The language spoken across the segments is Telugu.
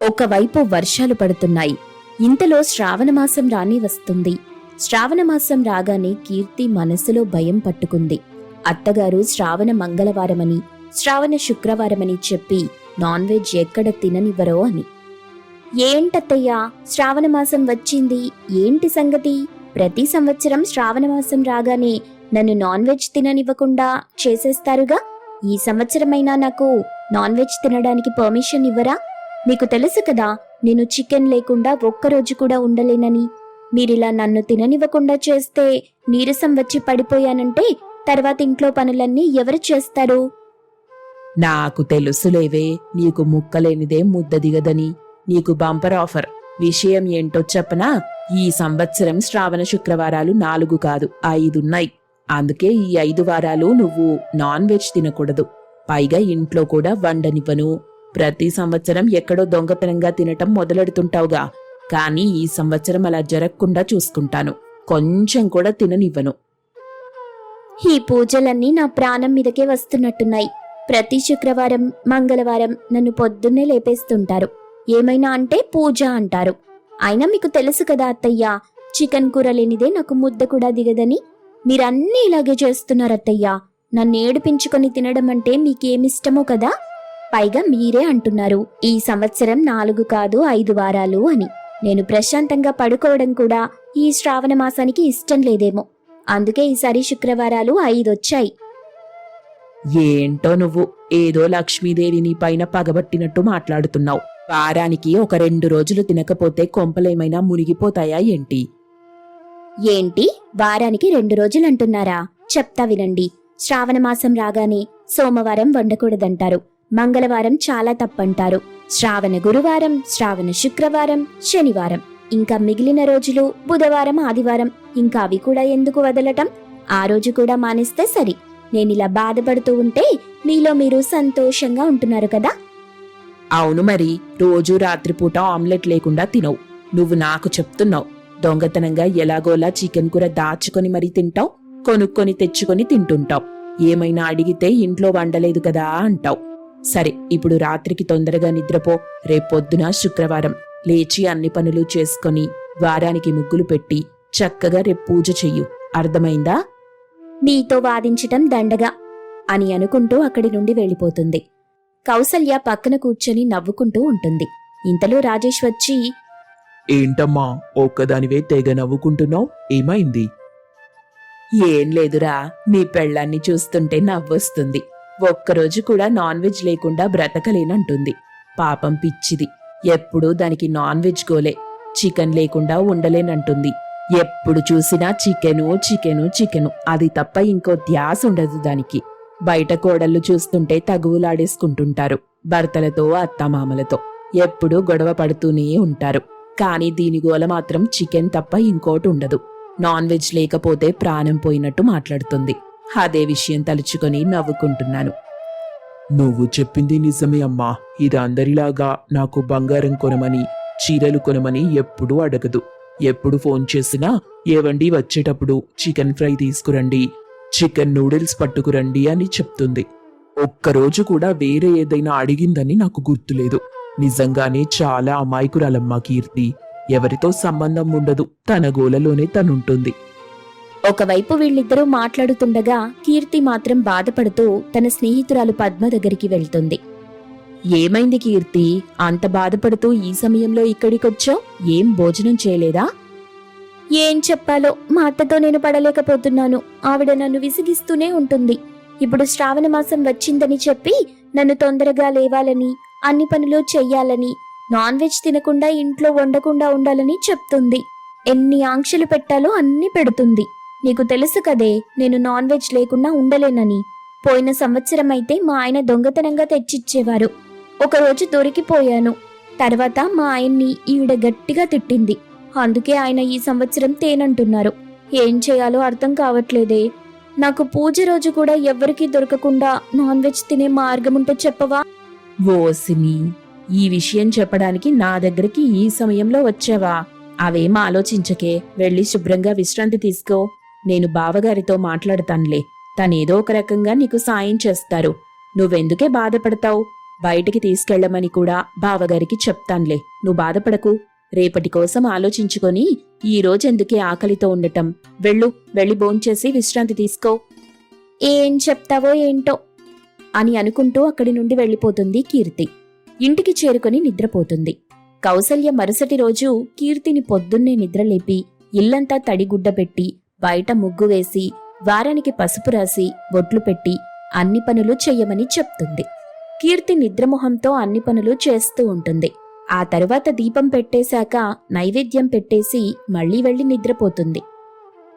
ఒకవైపు వర్షాలు పడుతున్నాయి. ఇంతలో శ్రావణమాసం రాని వస్తుంది. శ్రావణమాసం రాగానే కీర్తి మనసులో భయం పట్టుకుంది. అత్తగారు శ్రావణ మంగళవారమని, శ్రావణ శుక్రవారమని చెప్పి నాన్ వెజ్ ఎక్కడ తిననివ్వరో అని. ఏంటత్తయ్యా, శ్రావణమాసం వచ్చింది, ఏంటి సంగతి? ప్రతి సంవత్సరం శ్రావణమాసం రాగానే నన్ను నాన్ వెజ్ తిననివ్వకుండా చేసేస్తారుగా. ఈ సంవత్సరమైనా నాకు నాన్ వెజ్ తినడానికి పర్మిషన్ ఇవ్వరా? మీకు తెలుసు కదా, నేను చికెన్ లేకుండా ఒక్కరోజు కూడా ఉండలేనని. మీరిలా నన్ను తిననివ్వకుండా చేస్తే నీరసం వచ్చి పడిపోయానంటే తర్వాత ఇంట్లో పనులన్నీ ఎవరు చేస్తారు? నాకు తెలుసులేవే, నీకు ముక్కలేనిదే ముద్ద దిగదని. నీకు బంపర్ ఆఫర్. విషయం ఏంటో చెప్పనా? ఈ సంవత్సరం శ్రావణ శుక్రవారాలు 4 కాదు 5 ఉన్నాయి. అందుకే ఈ 5 వారాలు నువ్వు నాన్ వెజ్ తినకూడదు. పైగా ఇంట్లో కూడా వండనివ్వను. ప్రతి సంవత్సరం ఎక్కడో దొంగతనంగా తినటం మొదలెడుతుంటావుగా, కానీ ఈ సంవత్సరం అలా జరగకుండా చూసుకుంటాను. కొంచెం కూడా తిననివ్వను. ఈ పూజలన్నీ నా ప్రాణం మీదకే వస్తున్నట్టున్నాయి. ప్రతి శుక్రవారం మంగళవారం నన్ను పొద్దున్నే లేపేస్తుంటారు. ఏమైనా అంటే పూజ అంటారు. అయినా మీకు తెలుసు కదా అత్తయ్యా, చికెన్ కూర లేనిదే నాకు ముద్ద కూడా దిగదని. మీరన్నీ ఇలాగే చేస్తున్నారు అత్తయ్యా. నన్ను ఏడిపించుకొని తినడం అంటే మీకేమిష్టమో కదా. పైగా మీరే అంటున్నారు ఈ సంవత్సరం 4 కాదు 5 వారాలు అని. నేను ప్రశాంతంగా పడుకోవడం కూడా ఈ శ్రావణ మాసానికి ఇష్టం లేదేమో. అందుకే ఈసారి శుక్రవారాలు 5 వచ్చాయి. ఏంటో నువ్వు ఏదో లక్ష్మీదేవి నీ పైన పగబట్టినట్టు మాట్లాడుతున్నావు. వారానికి ఒక 2 రోజులు తినకపోతే కొంపలేమైనా మునిగిపోతాయా ఏంటి? ఏంటి, వారానికి 2 రోజులంటున్నారా? చెప్తా వినండి. శ్రావణ మాసం రాగానే సోమవారం వండకూడదంటారు, మంగళవారం చాలా తప్పంటారు, శ్రావణ గురువారం, శ్రావణ శుక్రవారం, శనివారం, ఇంకా మిగిలిన రోజులు బుధవారం, ఆదివారం. ఇంకా అవి కూడా ఎందుకు వదలటం? ఆ రోజు కూడా మానేస్తే సరి. నేనిలా బాధపడుతూ ఉంటే మీలో మీరు సంతోషంగా ఉంటున్నారు కదా. అవును మరి, రోజూ రాత్రిపూట ఆమ్లెట్ లేకుండా తినవు. నువ్వు నాకు చెప్తున్నావు. దొంగతనంగా ఎలాగోలా చికెన్ కూర దాచుకొని మరీ తింటావు, కొనుక్కొని తెచ్చుకొని తింటుంటావు. ఏమైనా అడిగితే ఇంట్లో వండలేదు కదా అంటావు. సరే, ఇప్పుడు రాత్రికి తొందరగా నిద్రపో. రేపొద్దున శుక్రవారం లేచి అన్ని పనులు చేసుకొని వారానికి ముగ్గులు పెట్టి చక్కగా రేపు పూజ చెయ్యు. అర్థమైందా? నీతో వాదించటం దండగా అని అనుకుంటూ అక్కడి నుండి వెళ్ళిపోతుంది. కౌసల్య పక్కన కూర్చొని నవ్వుకుంటూ ఉంటుంది. ఇంతలో రాజేష్ వచ్చి, ఏంటమ్మా ఒక్కదానివే తెగ నవ్వుకుంటున్నావు? ఏమైంది? ఏం లేదురా, నీ పెళ్ళాన్ని చూస్తుంటే నవ్వొస్తుంది. ఒక్కరోజు కూడా నాన్ వెజ్ లేకుండా బ్రతకలేనంటుంది. పాపం పిచ్చిది. ఎప్పుడూ దానికి నాన్ వెజ్ గోలే. చికెన్ లేకుండా ఉండలేనంటుంది. ఎప్పుడు చూసినా చికెను చికెను చికెను, అది తప్ప ఇంకో ధ్యాస ఉండదు దానికి. బయట కోడళ్ళు చూస్తుంటే తగువులాడేసుకుంటుంటారు భర్తలతో, అత్తమామలతో. ఎప్పుడూ గొడవ పడుతూనే ఉంటారు. కానీ దీని గోల మాత్రం చికెన్ తప్ప ఇంకోటి ఉండదు. నాన్ వెజ్ లేకపోతే ప్రాణం పోయినట్టు మాట్లాడుతుంది. అదే విషయం తలుచుకొని నవ్వుకుంటున్నాను. నువ్వు చెప్పింది నిజమే అమ్మా. ఇది అందరిలాగా నాకు బంగారం కొనమని, చీరలు కొనమని ఎప్పుడూ అడగదు. ఎప్పుడు ఫోన్ చేసినా ఏవండి వచ్చేటప్పుడు చికెన్ ఫ్రై తీసుకురండి, చికెన్ నూడిల్స్ పట్టుకురండి అని చెప్తుంది. ఒక్కరోజు కూడా వేరే ఏదైనా అడిగిందని నాకు గుర్తులేదు. నిజంగానే చాలా అమాయకురాలమ్మా కీర్తి. ఎవరితో సంబంధం ఉండదు, తన గోలలోనే తనుంటుంది. ఒకవైపు వీళ్ళిద్దరూ మాట్లాడుతుండగా కీర్తి మాత్రం బాధపడుతూ తన స్నేహితురాలు పద్మ దగ్గరికి వెళ్తుంది. ఏమైంది కీర్తి, అంత బాధపడుతూ ఈ సమయంలో ఇక్కడికొచ్చావు? ఏం భోజనం చేయలేదా? ఏం చెప్పాలో, మా అత్తతో నేను పడలేకపోతున్నాను. ఆవిడ నన్ను విసిగిస్తూనే ఉంటుంది. ఇప్పుడు శ్రావణ మాసం వచ్చిందని చెప్పి నన్ను తొందరగా లేవాలని, అన్ని పనులు చెయ్యాలని, నాన్ వెజ్ తినకుండా ఇంట్లో వండకుండా ఉండాలని చెప్తుంది. ఎన్ని ఆంక్షలు పెట్టాలో అన్ని పెడుతుంది. నీకు తెలుసు కదే, నేను నాన్ వెజ్ లేకుండా ఉండలేనని. పోయిన సంవత్సరం అయితే మా ఆయన దొంగతనంగా తెచ్చిచ్చేవారు. ఒకరోజు దొరికిపోయాను. తర్వాత మా ఆయన్ని ఈవిడ గట్టిగా తిట్టింది. అందుకే ఆయన ఈ సంవత్సరం తేనంటున్నారు. ఏం చేయాలో అర్థం కావట్లేదే. నాకు పూజ రోజు కూడా ఎవ్వరికీ దొరకకుండా నాన్ వెజ్ తినే మార్గం ఉంటే చెప్పవా? ఓసిని, ఈ విషయం చెప్పడానికి నా దగ్గరికి ఈ సమయంలో వచ్చావా? అవేం ఆలోచించకే, వెళ్ళి శుభ్రంగా విశ్రాంతి తీసుకో. నేను బావగారితో మాట్లాడతానులే. తనేదో ఒక రకంగా నీకు సాయం చేస్తారు. నువ్వెందుకే బాధపడతావు? బయటికి తీసుకెళ్లమని కూడా బావగారికి చెప్తాన్లే, నువ్వు బాధపడకు. రేపటి కోసం ఆలోచించుకొని ఈ రోజెందుకే ఆకలితో ఉండటం. వెళ్ళి భోంచేసి విశ్రాంతి తీసుకో. ఏం చెప్తావో ఏంటో అని అనుకుంటూ అక్కడి నుండి వెళ్ళిపోతుంది కీర్తి. ఇంటికి చేరుకొని నిద్రపోతుంది. కౌసల్య మరుసటి రోజు కీర్తిని పొద్దున్నే నిద్రలేపి ఇల్లంతా తడిగుడ్డ పెట్టి బయట ముగ్గు వేసి వారానికి పసుపు రాసి బొట్లు పెట్టి అన్ని పనులు చెయ్యమని చెప్తుంది. కీర్తి నిద్రమొహంతో అన్ని పనులు చేస్తూ ఉంటుంది. ఆ తరువాత దీపం పెట్టేశాక నైవేద్యం పెట్టేసి మళ్లీ వెళ్లి నిద్రపోతుంది.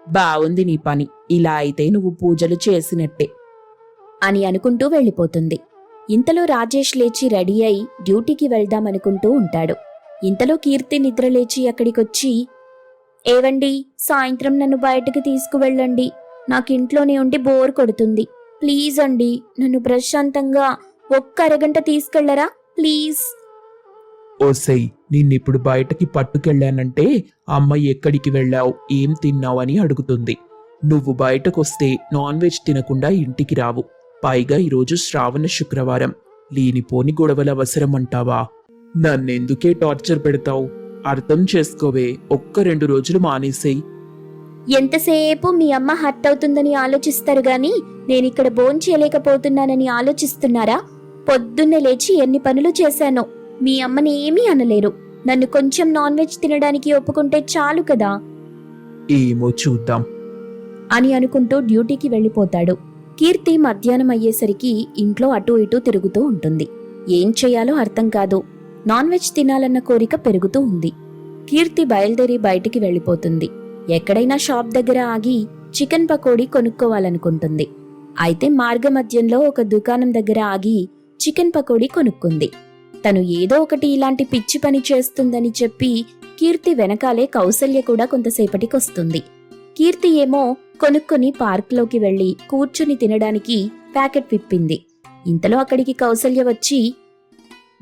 బావుంది నీ పని, ఇలా అయితే నువ్వు పూజలు చేసినట్టే అని అనుకుంటూ వెళ్ళిపోతుంది. ఇంతలో రాజేష్ లేచి రెడీ అయి డ్యూటీకి వెళ్దామనుకుంటూ ఉంటాడు. ఇంతలో కీర్తి నిద్రలేచి అక్కడికొచ్చి, ఏవండి, సాయంత్రం నన్ను బయటకు తీసుకువెళ్ళండి. నాకింట్లోనే ఉండి బోర్ కొడుతుంది. ప్లీజ్ అండి, నన్ను ప్రశాంతంగా ఒక్క అరగంట తీసుకెళ్లరా ప్లీజ్. ఓసై, నిన్నిప్పుడు బయటకి పట్టుకెళ్ళానంటే అమ్మ ఎక్కడికి వెళ్ళావు, ఏం తిన్నావు అని అడుగుతుంది. నువ్వు బయటకొస్తే నాన్ వెజ్ తినకుండా ఇంటికి రావు. పైగా ఈరోజు శ్రావణ శుక్రవారం. లేనిపోని గొడవల అవసరం అంటావా? నన్నెందుకే టార్చర్ పెడతావు? అర్థం చేసుకోవే, 1-2 రోజులు మానేసేయ్. ఎంతసేపు మీ అమ్మ హర్ట్ అవుతుందని ఆలోచిస్తారు గాని నేనిక్కడ భోంచేయలేకపోతున్నానని ఆలోచిస్తున్నారా? పొద్దున్నే లేచి ఎన్ని పనులు చేశానో. మీ అమ్మని ఏమీ అనలేరు. నన్ను కొంచెం నాన్ వెజ్ తినడానికి ఒప్పుకుంటే చాలు కదా ఏమో చూద్దాం అని అనుకుంటూ డ్యూటీకి వెళ్ళిపోతాడు. కీర్తి మధ్యాహ్నం అయ్యేసరికి ఇంట్లో అటూ ఇటూ తిరుగుతూ ఉంటుంది. ఏం చేయాలో అర్థం కాదు. నాన్ వెజ్ తినాలన్న కోరిక పెరుగుతూ ఉంది. కీర్తి బయలుదేరి బయటికి వెళ్ళిపోతుంది. ఎక్కడైనా షాప్ దగ్గర ఆగి చికెన్ పకోడీ కొనుక్కోవాలనుకుంటుంది. అయితే మార్గమధ్యంలో ఒక దుకాణం దగ్గర ఆగి చికెన్ పకోడీ కొనుక్కుంది. తను ఏదో ఒకటి ఇలాంటి పిచ్చి పని చేస్తుందని చెప్పి కీర్తి వెనకాలే కౌసల్య కూడా కొంతసేపటికొస్తుంది. కీర్తి ఏమో కొనుక్కొని పార్క్లోకి వెళ్లి కూర్చుని తినడానికి ప్యాకెట్ విప్పింది. ఇంతలో అక్కడికి కౌసల్య వచ్చి,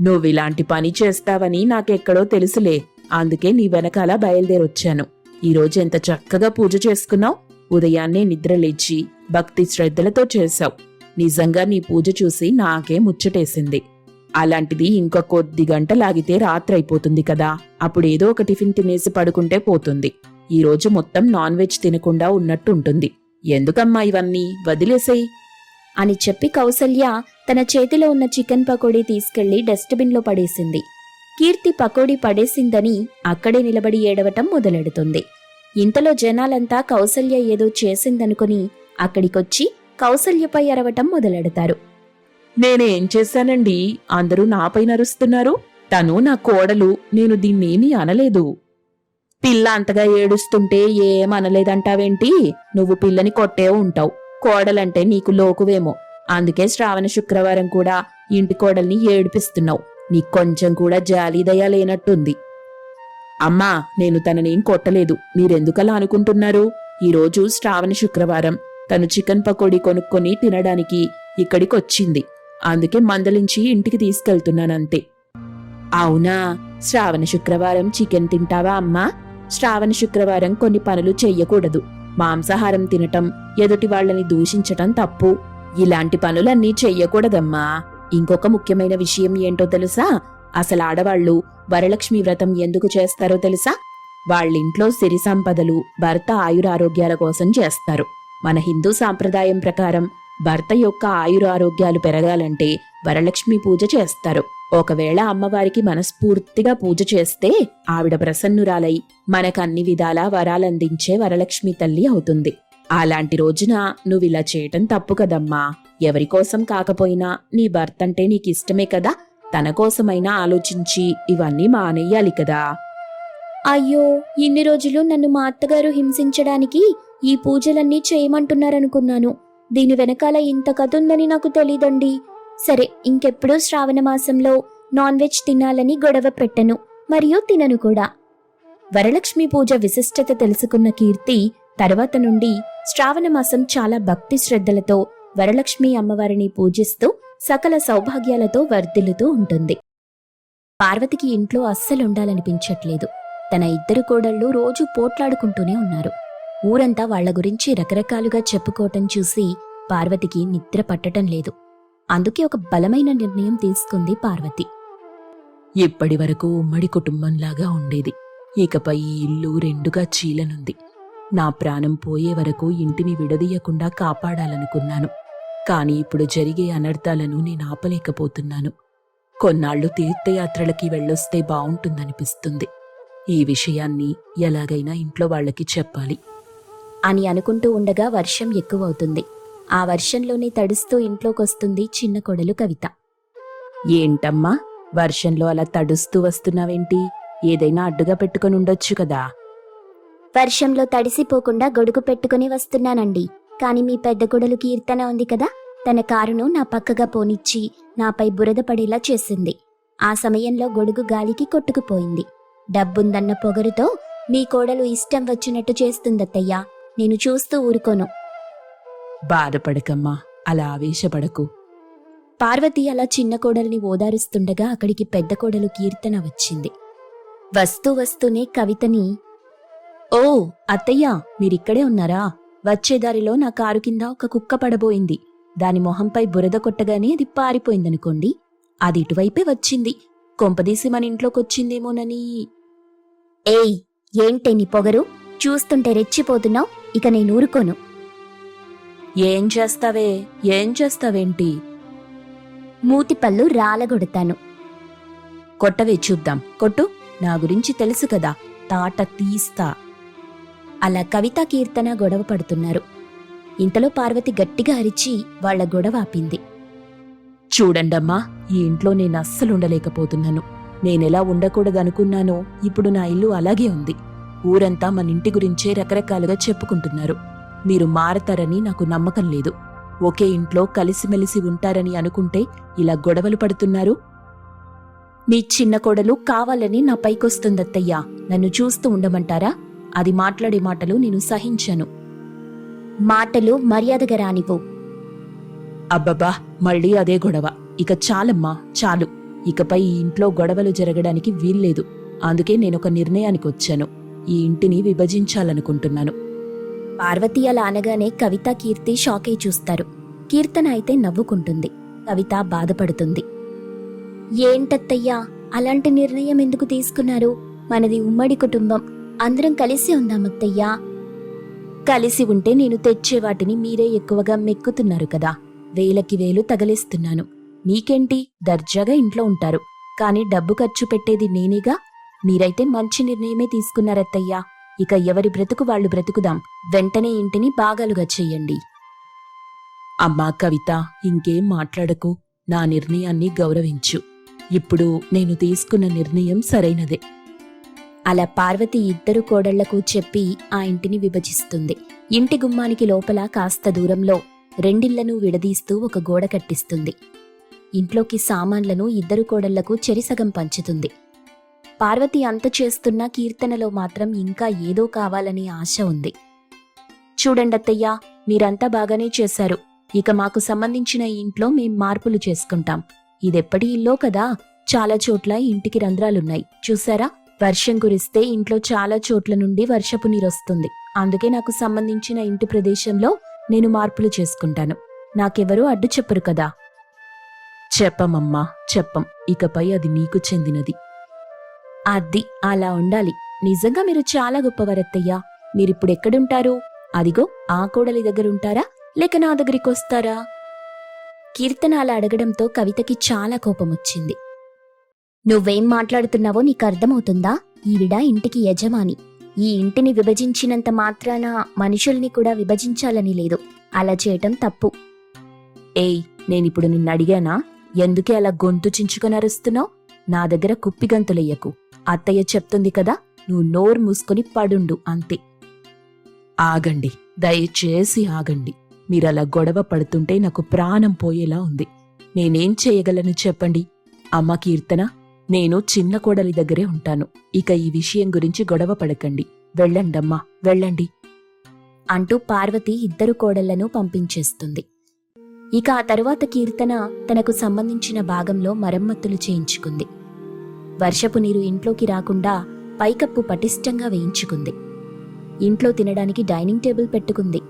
నువ్విలాంటి పని చేస్తావని నాకెక్కడో తెలుసులే, అందుకే నీ వెనకాల బయలుదేరొచ్చాను. ఈరోజు ఎంత చక్కగా పూజ చేసుకున్నావు. ఉదయాన్నే నిద్రలేచి భక్తి శ్రద్ధలతో చేశావు. నిజంగా నీ పూజ చూసి నాకే ముచ్చటేసింది. అలాంటిది ఇంకో కొద్ది గంటలాగితే రాత్రైపోతుంది కదా, అప్పుడేదో ఒక టిఫిన్ తినేసి పడుకుంటే పోతుంది. ఈరోజు మొత్తం నాన్ వెజ్ తినకుండా ఉన్నట్టుంటుంది. ఎందుకమ్మా ఇవన్నీ, వదిలేసేయ్ అని చెప్పి కౌసల్య తన చేతిలో ఉన్న చికెన్ పకోడీ తీసుకెళ్లి డస్ట్బిన్లో పడేసింది. కీర్తి పకోడీ పడేసిందని అక్కడే నిలబడి ఏడవటం మొదలెడుతుంది. ఇంతలో జనాలంతా కౌసల్య ఏదో చేసిందనుకుని అక్కడికొచ్చి కౌసల్యపై అరవటం మొదలెడతారు. నేనేం చేశానండి, అందరూ నాపై నరుస్తున్నారు? తను నా కోడలు, నేను దీన్నేమీ అనలేదు. పిల్ల అంతగా ఏడుస్తుంటే ఏమనలేదంటావేంటి? నువ్వు పిల్లని కొట్టే ఉంటావు. కోడలంటే నీకు లోకువేమో, అందుకే శ్రావణ శుక్రవారం కూడా ఇంటి కోడల్ని ఏడిపిస్తున్నావు. నీకు కొంచెం కూడా జాలి దయ లేనట్టుంది. అమ్మా, నేను తననేం కొట్టలేదు, మీరెందుకలా అనుకుంటున్నారు? ఈరోజు శ్రావణ శుక్రవారం, తను చికెన్ పకోడీ కొనుక్కొని తినడానికి ఇక్కడికొచ్చింది. అందుకే మందలించి ఇంటికి తీసుకెళ్తున్నానంతే. అవునా, శ్రావణ శుక్రవారం చికెన్ తింటావా అమ్మా? శ్రావణ శుక్రవారం కొన్ని పనులు చెయ్యకూడదు. మాంసాహారం తినటం, ఎదుటి వాళ్ళని దూషించటం తప్పు. ఇలాంటి పనులన్నీ చెయ్యకూడదమ్మా. ఇంకొక ముఖ్యమైన విషయం ఏంటో తెలుసా? అసలు ఆడవాళ్లు వరలక్ష్మి వ్రతం ఎందుకు చేస్తారో తెలుసా? వాళ్ళింట్లో సిరి సంపదలు, భర్త ఆయురారోగ్యాల కోసం చేస్తారు. మన హిందూ సాంప్రదాయం ప్రకారం భర్త యొక్క ఆయురారోగ్యాలు పెరగాలంటే వరలక్ష్మి పూజ చేస్తారు. ఒకవేళ అమ్మవారికి మనస్ఫూర్తిగా పూజ చేస్తే ఆవిడ ప్రసన్నురాలై మనకన్ని విధాలా వరాలందించే వరలక్ష్మి తల్లి అవుతుంది. అలాంటి రోజున నువ్విలా చేయటం తప్పు కదమ్మా. ఎవరికోసం కాకపోయినా నీ భర్తంటే నీకిష్టమే కదా, తన కోసమైనా ఆలోచించి ఇవన్నీ మానేయాలి కదా. అయ్యో, ఇన్ని రోజులు నన్ను మా అత్తగారు హింసించడానికి ఈ పూజలన్నీ చేయమంటున్నారనుకున్నాను. దీని వెనకాల ఇంత కథ ఉందని నాకు తెలీదండి. సరే, ఇంకెప్పుడూ శ్రావణ మాసంలో నాన్ వెజ్ తినాలని గొడవ పెట్టను, మరియు తినను కూడా. వరలక్ష్మి పూజ విశిష్టత తెలుసుకున్న కీర్తి తర్వాత నుండి శ్రావణ మాసం చాలా భక్తి శ్రద్ధలతో వరలక్ష్మి అమ్మవారిని పూజిస్తూ సకల సౌభాగ్యాలతో వర్ధిల్లుతూ ఉంటుంది. పార్వతికి ఇంట్లో అస్సలుండాలనిపించట్లేదు. తన 2 కోడళ్ళు రోజూ పోట్లాడుకుంటూనే ఉన్నారు. ఊరంతా వాళ్ల గురించి రకరకాలుగా చెప్పుకోవటం చూసి పార్వతికి నిద్ర పట్టటం లేదు. అందుకే ఒక బలమైన నిర్ణయం తీసుకుంది పార్వతి. ఇప్పటి వరకు ఉమ్మడి కుటుంబంలాగా ఉండేది. ఇకపై ఈ ఇల్లు రెండుగా చీలనుంది. నా ప్రాణం పోయే వరకు ఇంటిని విడదీయకుండా కాపాడాలనుకున్నాను. కాని ఇప్పుడు జరిగే అనర్థాలను నేను ఆపలేకపోతున్నాను. కొన్నాళ్లు తీర్థయాత్రలకి వెళ్ళొస్తే బావుంటుందనిపిస్తుంది. ఈ విషయాన్ని ఎలాగైనా ఇంట్లో వాళ్ళకి చెప్పాలి అని అనుకుంటూ ఉండగా వర్షం ఎక్కువవుతుంది. ఆ వర్షంలోనే తడుస్తూ ఇంట్లోకొస్తుంది చిన్న కోడలు కవిత. ఏంటమ్మా, వర్షంలో అలా తడుస్తూ వస్తున్నావేంటి? ఏదైనా అడ్డుగా పెట్టుకొని ఉండొచ్చు కదా. వర్షంలో తడిసిపోకుండా గొడుగు పెట్టుకుని వస్తున్నానండి. కాని మీ పెద్ద కొడలు కీర్తన ఉంది కదా, తన కారును నా పక్కగా పోనిచ్చి నాపై బురద పడేలా చేసింది. ఆ సమయంలో గొడుగు గాలికి కొట్టుకుపోయింది. డబ్బుందన్న పొగరుతో మీ కోడలు ఇష్టం వచ్చినట్టు చేస్తుందత్తయ్యా. నేను చూస్తూ ఊరుకోను. బాధపడకమ్మా, అలా ఆవేశపడకు. పార్వతి అలా చిన్న కోడల్ని ఓదారుస్తుండగా అక్కడికి పెద్ద కోడలు కీర్తన వచ్చింది. వస్తూనే కవితని, "ఓ అత్తయ్యా, మీరిక్కడే ఉన్నారా? వచ్చేదారిలో నా కారు కింద ఒక కుక్క పడబోయింది. దాని మొహంపై బురద కొట్టగానే అది పారిపోయిందనుకోండి. అది ఇటువైపే వచ్చింది. కొంపదీసి మన ఇంట్లోకొచ్చిందేమోనని." "ఏయ్, ఏంటే నీ పొగరు? చూస్తుంటే రెచ్చిపోతున్నావు. ఇక నేను ఊరుకోను." ఏం చేస్తావేంటి? మూతిపళ్ళు రాలగొడతాను. కొట్టవే చూద్దాం. కొట్టు. నా గురించి తెలుసు కదా, తాట తీస్తా. అలా కవిత కీర్తన గొడవ పడుతున్నారు. ఇంతలో పార్వతి గట్టిగా అరిచి వాళ్ల గొడవ ఆపింది. చూడండమ్మా, ఈ ఇంట్లో నేను అస్సలుండలేకపోతున్నాను. నేనెలా ఉండకూడదనుకున్నానో ఇప్పుడు నా ఇల్లు అలాగే ఉంది. ఊరంతా మన ఇంటి గురించే రకరకాలుగా చెప్పుకుంటున్నారు. మీరు మారతారని నాకు నమ్మకం లేదు. ఒకే ఇంట్లో కలిసిమెలిసి ఉంటారని అనుకుంటే ఇలా గొడవలు పడుతున్నారు. మీ చిన్న కోడలు కావాలని నా పైకొస్తుందత్తయ్యా. నన్ను చూస్తూ ఉండమంటారా? అది మాట్లాడే మాటలు నేను సహించను. మాటలు మర్యాదగా రానివ్వు. అబ్బబ్బా, మళ్ళీ అదే గొడవ. ఇక చాలమ్మా, చాలు. ఇకపై ఈ ఇంట్లో గొడవలు జరగడానికి వీల్లేదు. అందుకే నేనొక నిర్ణయానికి వచ్చాను. ఈ ఇంటిని విభజించాలనుకుంటున్నాను. పార్వతి అలా అనగానే కవిత కీర్తి షాకై చూస్తారు. కీర్తన అయితే నవ్వుకుంటుంది. కవిత బాధపడుతుంది. ఏంటత్తయ్యా, అలాంటి నిర్ణయం ఎందుకు తీసుకున్నారు? మనది ఉమ్మడి కుటుంబం. అందరం కలిసి ఉందామత్తయ్యా. కలిసి ఉంటే నేను తెచ్చే వాటిని మీరే ఎక్కువగా మెక్కుతున్నారు కదా. వేలకి వేలు తగలేస్తున్నాను. మీకేంటి, దర్జాగా ఇంట్లో ఉంటారు. కాని డబ్బు ఖర్చు పెట్టేది నేనేగా. మీరైతే మంచి నిర్ణయమే తీసుకున్నారత్తయ్యా. ఇక ఎవరి బ్రతుకు వాళ్ళు బ్రతుకుదాం. వెంటనే ఇంటిని బాగాలుగా చెయ్యండి. అమ్మా కవిత, ఇంకేం మాట్లాడకు. నా నిర్ణయాన్ని గౌరవించు. ఇప్పుడు నేను తీసుకున్న నిర్ణయం సరైనదే. అలా పార్వతి ఇద్దరు కోడళ్లకు చెప్పి ఆ ఇంటిని విభజిస్తుంది. ఇంటి గుమ్మానికి లోపల కాస్త దూరంలో రెండిళ్లను విడదీస్తూ ఒక గోడ కట్టిస్తుంది. ఇంట్లోకి సామాన్లను ఇద్దరు కోడళ్లకు చెరిసగం పంచుతుంది. పార్వతి అంత చేస్తున్నా కీర్తనలో మాత్రం ఇంకా ఏదో కావాలనే ఆశ ఉంది. చూడండత్తయ్యా, మీరంతా బాగానే చేశారు. ఇక మాకు సంబంధించిన ఈ ఇంట్లో మేం మార్పులు చేసుకుంటాం. ఇదెప్పటి ఇల్లో కదా. చాలా చోట్ల ఇంటికి రంధ్రాలున్నాయి చూసారా? వర్షం కురిస్తే ఇంట్లో చాలా చోట్ల నుండి వర్షపు నీరొస్తుంది. అందుకే నాకు సంబంధించిన ఇంటి ప్రదేశంలో నేను మార్పులు చేసుకుంటాను. నాకెవరూ అడ్డు చెప్పరు కదా. చెప్పమమ్మా, చెప్పం. ఇకపై అది నీకు చెందినది. అది అలా ఉండాలి. నిజంగా మీరు చాలా గొప్పవారత్తయ్యా. మీరిప్పుడెక్కడుంటారు? అదిగో ఆ కోడలి దగ్గరుంటారా, లేక నా దగ్గరికొస్తారా? కీర్తన అలా అడగడంతో కవితకి చాలా కోపమొచ్చింది. నువ్వేం మాట్లాడుతున్నావో నీకు అర్థమవుతుందా? ఈవిడ ఇంటికి యజమాని. ఈ ఇంటిని విభజించినంత మాత్రాన మనుషుల్ని కూడా విభజించాలని లేదు. అలా చేయటం తప్పు. ఏయ్, నేనిప్పుడు నిన్నడిగానా? ఎందుకే అలా గొంతు చించుకొని అరుస్తున్నావు? నా దగ్గర కుప్పిగంతులెయ్యకు. అత్తయ్య చెప్తుంది కదా, నువ్వు నోరు మూసుకొని పడుండు అంతే. ఆగండి, దయచేసి ఆగండి. మీరలా గొడవ పడుతుంటే నాకు ప్రాణం పోయేలా ఉంది. నేనేం చేయగలను చెప్పండి? అమ్మ కీర్తన, నేను చిన్న కోడలి దగ్గరే ఉంటాను. ఇక ఈ విషయం గురించి గొడవ పడకండి. వెళ్ళండమ్మా, వెళ్ళండి అంటూ పార్వతి ఇద్దరు కోడళ్లను పంపించేస్తుంది. ఇక ఆ తరువాత కీర్తన తనకు సంబంధించిన భాగంలో మరమ్మతులు చేయించుకుంది. వర్షపు నీరు ఇంట్లోకి రాకుండా పైకప్పు పటిష్టంగా వేయించుకుంది. ఇంట్లో తినడానికి డైనింగ్ టేబుల్ పెట్టుకుంది.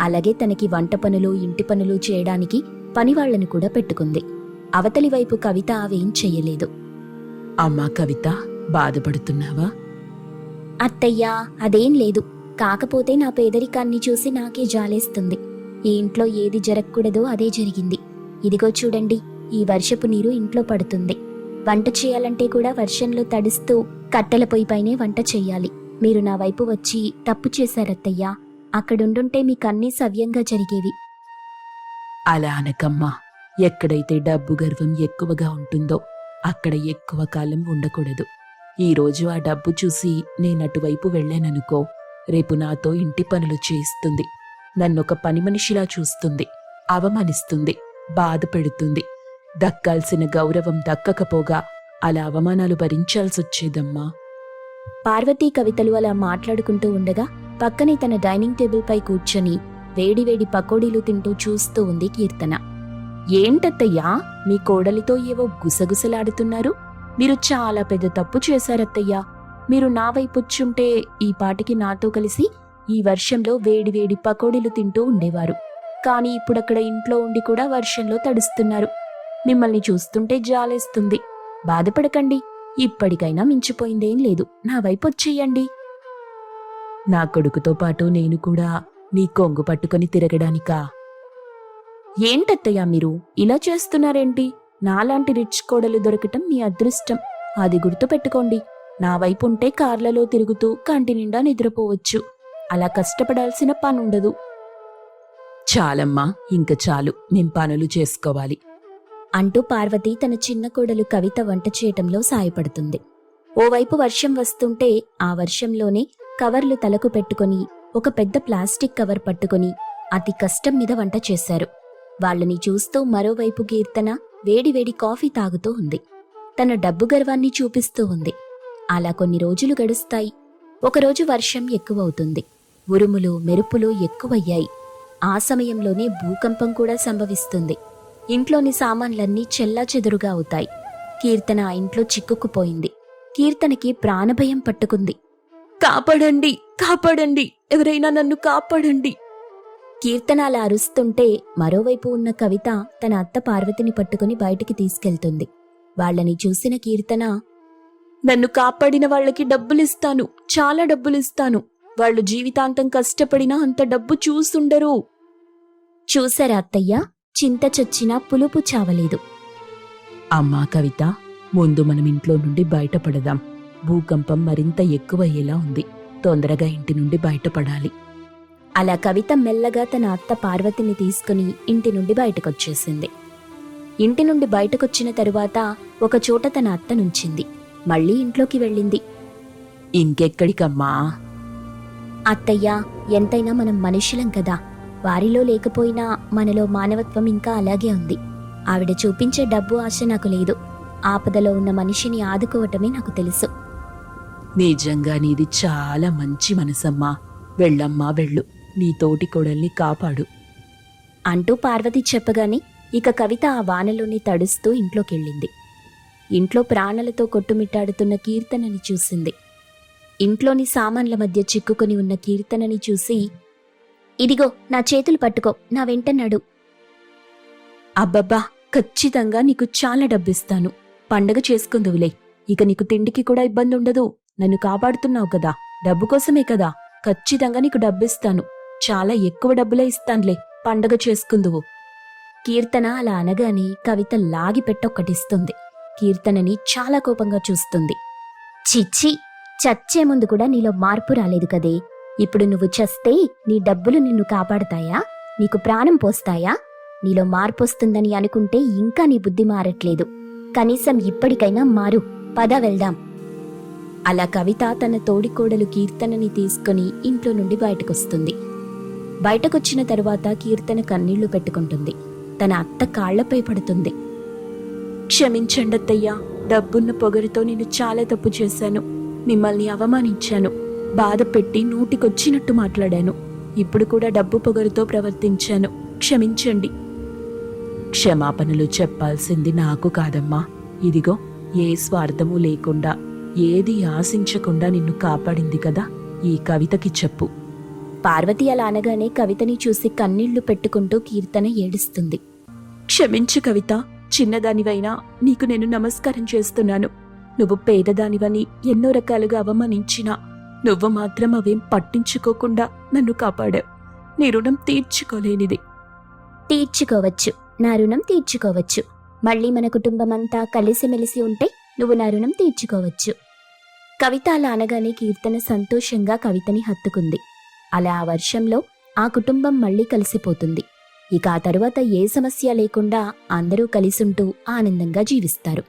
అలాగే తనకి వంట పనులు, ఇంటి పనులు చేయడానికి పనివాళ్లను కూడా పెట్టుకుంది. అవతలి వైపు కవిత అవేం చెయ్యలేదు. అమ్మా కవిత, బాధపడుతున్నావా? అత్తయ్యా, అదేం లేదు. కాకపోతే నా పేదరికాన్ని చూసి నాకే జాలేస్తుంది. ఈ ఇంట్లో ఏది జరగకూడదో అదే జరిగింది. ఇదిగో చూడండి, ఈ వర్షపు నీరు ఇంట్లో పడుతుంది. వంట చేయాలంటే కూడా వర్షంలో తడుస్తూ కట్టెల పొయ్యిపైనే వంట చెయ్యాలి. మీరు నా వైపు వచ్చి తప్పు చేశారత్తయ్యా. అక్కడుండుంటే మీకన్నీ సవ్యంగా జరిగేవి. అలా అనకమ్మా. ఎక్కడైతే డబ్బు గర్వం ఎక్కువగా ఉంటుందో అక్కడ ఎక్కువ కాలం ఉండకూడదు. ఈరోజు ఆ డబ్బు చూసి నేనటువైపు వెళ్ళాననుకో, రేపు నాతో ఇంటి పనులు చేయిస్తుంది, నన్నొక పని మనిషిలా చూస్తుంది, అవమానిస్తుంది, బాధ పెడుతుంది. దక్కాల్సిన గౌరవం దక్కకపోగా అలా అవమానాలు భరించాల్సొచ్చేదమ్మా. పార్వతీ కవితలు అలా మాట్లాడుకుంటూ ఉండగా పక్కనే తన డైనింగ్ టేబుల్ పై కూర్చొని వేడివేడి పకోడీలు తింటూ చూస్తూ ఉంది కీర్తన. ఏంటత్తయ్యా, మీ కోడలితో ఏవో గుసగుసలాడుతున్నారు? మీరు చాలా పెద్ద తప్పు చేశారత్తయ్యా. మీరు నా వైపొచ్చుంటే ఈ పాటికి నాతో కలిసి ఈ వర్షంలో వేడివేడి పకోడీలు తింటూ ఉండేవారు. కానీ ఇప్పుడక్కడ ఇంట్లో ఉండి కూడా వర్షంలో తడుస్తున్నారు. మిమ్మల్ని చూస్తుంటే జాలేస్తుంది. బాధపడకండి, ఇప్పటికైనా మించిపోయిందేం లేదు. నా వైపొచ్చేయండి. నా కొడుకుతో పాటు నేను కూడా నీ కొంగు పట్టుకొని తిరగడానికా? ఏంటత్తయ్యా మీరు ఇలా చేస్తున్నారేంటి? నాలాంటి రిచ్ కోడలు దొరకటం మీ అదృష్టం. అది గుర్తుపెట్టుకోండి. నా వైపు ఉంటే కార్లలో తిరుగుతూ కంటి నిండా నిద్రపోవచ్చు. అలా కష్టపడాల్సిన పనుండదు. చాలమ్మా, ఇంక చాలు, మేం పనులు చేసుకోవాలి అంటూ పార్వతి తన చిన్న కోడలు కవిత వంట చేయటంలో సాయపడుతుంది. ఓవైపు వర్షం వస్తుంటే ఆ వర్షంలోనే కవర్లు తలకు పెట్టుకుని ఒక పెద్ద ప్లాస్టిక్ కవర్ పట్టుకుని అతి కష్టం మీద వంట చేశారు. వాళ్ళని చూస్తూ మరోవైపు కీర్తన వేడివేడి కాఫీ తాగుతూ ఉంది. తన డబ్బు గర్వాన్ని చూపిస్తూ ఉంది. అలా కొన్ని రోజులు గడుస్తాయి. ఒకరోజు వర్షం ఎక్కువవుతుంది. ఉరుములు మెరుపులు ఎక్కువయ్యాయి. ఆ సమయంలోనే భూకంపం కూడా సంభవిస్తుంది. ఇంట్లోని సామాన్లన్నీ చెల్లాచెదురుగా అవుతాయి. కీర్తన ఆ ఇంట్లో చిక్కుకుపోయింది. కీర్తనకి ప్రాణభయం పట్టుకుంది. కాపాడండి, కాపాడండి, ఎవరైనా నన్ను కాపాడండి. కీర్తన అలా అరుస్తుంటే మరోవైపు ఉన్న కవిత తన అత్త పార్వతిని పట్టుకుని బయటికి తీసుకెళ్తుంది. వాళ్ళని చూసిన కీర్తన, నన్ను కాపాడిన వాళ్ళకి డబ్బులిస్తాను, చాలా డబ్బులిస్తాను. వాళ్ళు జీవితాంతం కష్టపడినా అంత డబ్బు చూసుండరు. చూసారా అత్తయ్య, చింత చచ్చినా పులుపు చావలేదు. అమ్మా కవిత, ముందు మనం ఇంట్లో నుండి బయటపడదాం. భూకంపం మరింత ఎక్కువయ్యేలా ఉంది. తొందరగా ఇంటి నుండి బయటపడాలి. అలా కవిత మెల్లగా తన అత్త పార్వతిని తీసుకుని ఇంటి నుండి బయటకొచ్చేసింది. ఇంటి నుండి బయటకొచ్చిన తరువాత ఒకచోట తన అత్త నుంచింది. మళ్ళీ ఇంట్లోకి వెళ్ళింది. ఇంకెక్కడికమ్మా? అత్తయ్య, ఎంతైనా మనం మనుషులం కదా. వారిలో లేకపోయినా మనలో మానవత్వం ఇంకా అలాగే ఉంది. ఆవిడ చూపించే డబ్బు ఆశ నాకు లేదు. ఆపదలో ఉన్న మనిషిని ఆదుకోవటమే నాకు తెలుసు. నిజంగా నీది చాలా మంచి మనసమ్మా. వెళ్ళమ్మా వెళ్ళు, నీ తోటి కోడల్ని కాపాడు అంటూ పార్వతి చెప్పగానే ఇక కవిత ఆ వానలోని తడుస్తూ ఇంట్లోకెళ్ళింది. ఇంట్లో ప్రాణాలతో కొట్టుమిట్టాడుతున్న కీర్తనని చూసింది. ఇంట్లోని సామాన్ల మధ్య చిక్కుకొని ఉన్న కీర్తనని చూసి, ఇదిగో నా చేతులు పట్టుకో, నా వెంట నడు. అబ్బబ్బా, ఖచ్చితంగా నీకు చాలా డబ్బిస్తాను. పండగ చేసుకుందువులే. ఇక నీకు తిండికి కూడా ఇబ్బంది ఉండదు. నన్ను కాపాడుతున్నావు కదా, డబ్బు కోసమే కదా. ఖచ్చితంగా నీకు డబ్బిస్తాను. చాలా ఎక్కువ డబ్బులే ఇస్తాన్లే. పండగ చేసుకుందువు. కీర్తన అలా అనగానే కవిత లాగి పెట్టొక్కటిస్తుంది. కీర్తనని చాలా కోపంగా చూస్తుంది. చిచ్చి, చచ్చే ముందు కూడా నీలో మార్పు రాలేదు కదే. ఇప్పుడు నువ్వు చస్తే నీ డబ్బులు నిన్ను కాపాడతాయా? నీకు ప్రాణం పోస్తాయా? నీలో మార్పు వస్తుందని అనుకుంటే ఇంకా నీ బుద్ధి మారట్లేదు. కనీసం ఇప్పటికైనా మారు. పద వెళ్దాం. అలా కవిత తన తోడికోడలు కీర్తనని తీసుకుని ఇంట్లో నుండి బయటకొస్తుంది. బయటకొచ్చిన తరువాత కీర్తన కన్నీళ్లు పెట్టుకుంటుంది. తన అత్త కాళ్లపై పడుతుంది. క్షమించండత్తయ్యా, డబ్బున్న పొగరుతో నేను చాలా తప్పు చేశాను. మిమ్మల్ని అవమానించాను, బాధ పెట్టి నోటికొచ్చినట్టు మాట్లాడాను. ఇప్పుడు కూడా డబ్బు పొగరుతో ప్రవర్తించాను. క్షమించండి. క్షమాపణలు చెప్పాల్సింది నాకు కాదమ్మా. ఇదిగో, ఏ స్వార్థము లేకుండా, ఏది ఆశించకుండా నిన్ను కాపాడింది కదా ఈ కవితకి చెప్పు. పార్వతి అలా అనగానే కవితని చూసి కన్నీళ్లు పెట్టుకుంటూ కీర్తన ఏడుస్తుంది. క్షమించు కవిత, చిన్నదానివైనా నీకు నేను నమస్కారం చేస్తున్నాను. నువ్వు పేదదానివని ఎన్నో రకాలుగా అవమానించినా నువ్వు మాత్రం అవేం పట్టించుకోకుండా నన్ను కాపాడావు. నీ రుణం తీర్చుకోలేనిది. తీర్చుకోవచ్చు, నా రుణం తీర్చుకోవచ్చు. మళ్ళీ మన కుటుంబమంతా కలిసిమెలిసి ఉంటే నువ్వు నా రుణం తీర్చుకోవచ్చు. కవిత అలా అనగానే కీర్తన సంతోషంగా కవితని హత్తుకుంది. అలా ఆ వర్షంలో ఆ కుటుంబం మళ్ళీ కలిసిపోతుంది. ఇక ఆ తరువాత ఏ సమస్య లేకుండా అందరూ కలిసుంటూ ఆనందంగా జీవిస్తారు.